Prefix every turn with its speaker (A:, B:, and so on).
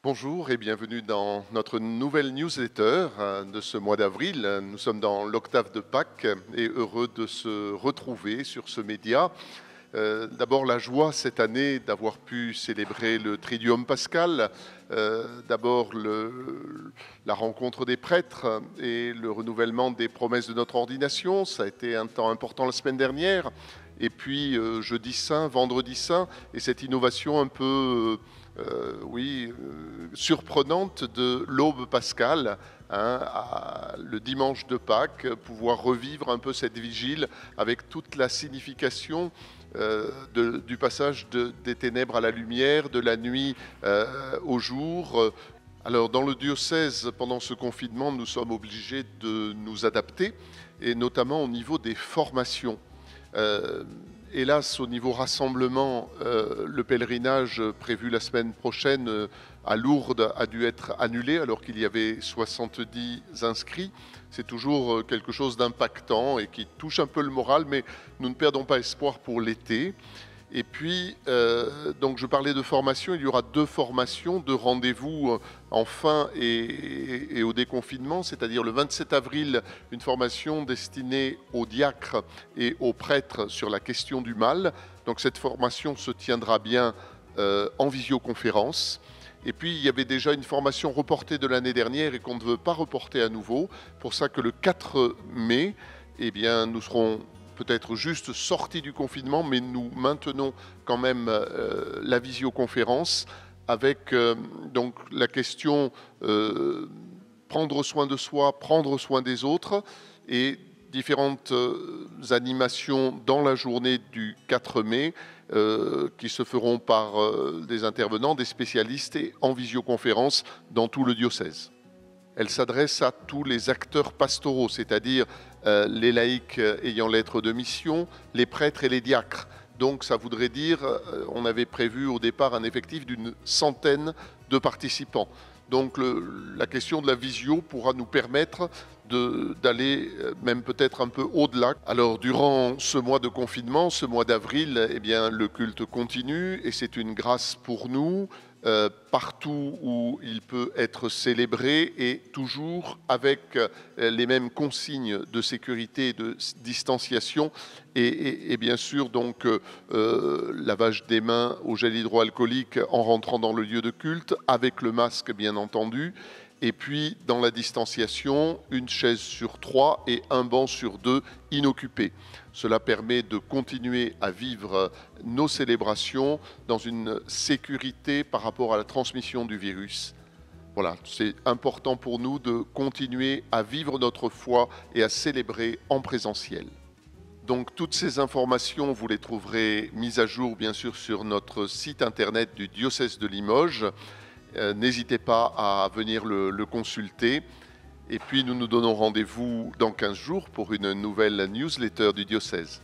A: Bonjour et bienvenue dans notre nouvelle newsletter de ce mois d'avril. Nous sommes dans l'octave de Pâques et heureux de se retrouver sur ce média. D'abord la joie cette année d'avoir pu célébrer le Triduum pascal, d'abord la rencontre des prêtres et le renouvellement des promesses de notre ordination. Ça a été un temps important la semaine dernière. Et puis jeudi saint, vendredi saint, et cette innovation un peu surprenante de l'aube pascale, le dimanche de Pâques, pouvoir revivre un peu cette vigile avec toute la signification du passage des ténèbres à la lumière, de la nuit au jour. Alors dans le diocèse, pendant ce confinement, nous sommes obligés de nous adapter, et notamment au niveau des formations. Hélas, au niveau rassemblement, le pèlerinage prévu la semaine prochaine à Lourdes a dû être annulé alors qu'il y avait 70 inscrits. C'est toujours quelque chose d'impactant et qui touche un peu le moral, mais nous ne perdons pas espoir pour l'été. Et puis, donc je parlais de formation, il y aura 2 formations, 2 rendez-vous en fin et au déconfinement, c'est-à-dire le 27 avril, une formation destinée aux diacres et aux prêtres sur la question du mal. Donc cette formation se tiendra bien en visioconférence. Et puis, il y avait déjà une formation reportée de l'année dernière et qu'on ne veut pas reporter à nouveau. Pour ça que le 4 mai, eh bien, nous serons peut-être juste sortis du confinement, mais nous maintenons quand même la visioconférence avec donc la question prendre soin de soi, prendre soin des autres, et différentes animations dans la journée du 4 mai qui se feront par des intervenants, des spécialistes et en visioconférence dans tout le diocèse. Elle s'adresse à tous les acteurs pastoraux, c'est-à-dire les laïcs ayant lettre de mission, les prêtres et les diacres. Donc ça voudrait dire, on avait prévu au départ un effectif d'une centaine de participants. Donc la question de la visio pourra nous permettre d'aller même peut-être un peu au-delà. Alors durant ce mois de confinement, ce mois d'avril, eh bien, le culte continue et c'est une grâce pour nous. Partout où il peut être célébré et toujours avec les mêmes consignes de sécurité et de distanciation et bien sûr donc lavage des mains au gel hydroalcoolique en rentrant dans le lieu de culte avec le masque bien entendu. Et puis, dans la distanciation, une chaise sur 3 et un banc sur 2 inoccupés. Cela permet de continuer à vivre nos célébrations dans une sécurité par rapport à la transmission du virus. Voilà, c'est important pour nous de continuer à vivre notre foi et à célébrer en présentiel. Donc toutes ces informations, vous les trouverez mises à jour bien sûr sur notre site internet du diocèse de Limoges. N'hésitez pas à venir le consulter. Et puis nous nous donnons rendez-vous dans 15 jours pour une nouvelle newsletter du diocèse.